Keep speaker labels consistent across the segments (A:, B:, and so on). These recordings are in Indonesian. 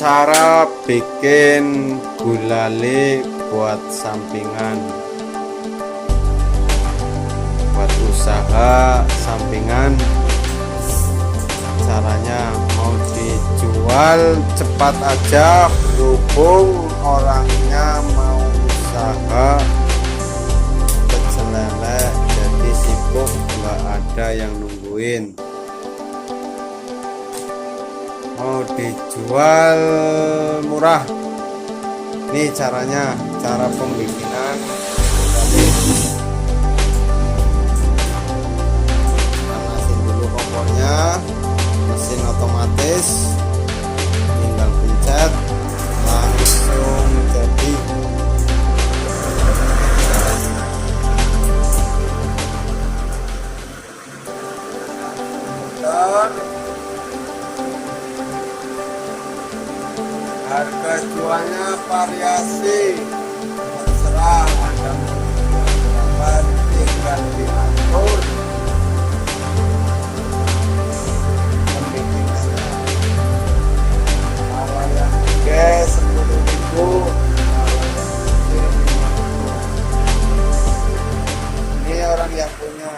A: Cara bikin gulali buat sampingan, buat usaha sampingan. Caranya mau dijual cepat aja, berhubung orangnya mau usaha pecel lele, jadi sibuk, nggak ada yang nungguin. Mau dijual murah, nih caranya, cara pembikinan. Panasin dulu kompornya, mesin otomatis, tinggal pencet langsung jadi. Harga jualnya variasi, terserah Anda mau berapa, tinggal diatur pembikinannya. Kalau yang gede 10.000, kalau yang kecil 5.000. Ini orang yang punya.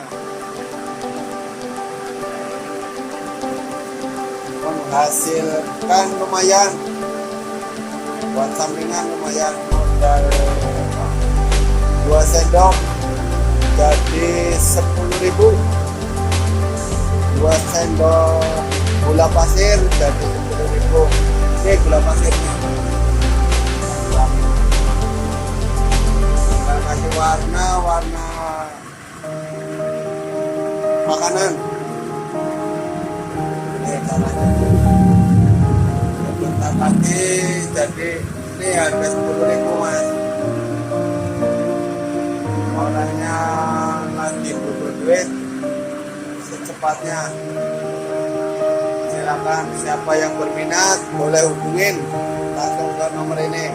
A: Menghasilkan lumayan, buat sampingan lumayan, modal 2 sendok jadi 10.000, 2 sendok gula pasir jadi 10.000. Ini gula pasirnya, kita kasih warna makanan. Ini caranya kita kasih, jadi ini harga 10.000 mas. Orangnya lagi butuh duit secepatnya, silakan, siapa yang berminat boleh hubungin langsung ke nomor ini.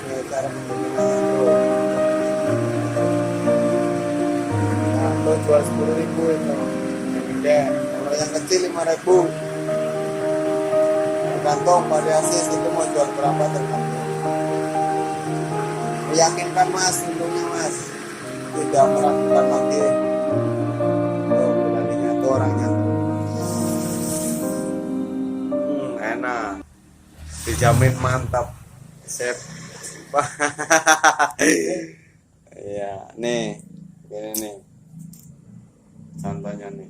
A: Ini cara pembeliannya tuh. Nah, lo jual 10.000 itu yang gede, kalau yang kecil 5.000. Tergantung variasi, itu mau jual berapa tergantung. Meyakinkan mas, untungnya mas, tidak meragukan lagi. Tuh gulalinya tuh orangnya enak, dijamin mantap, sip. Iya nih, ini nih contohnya nih.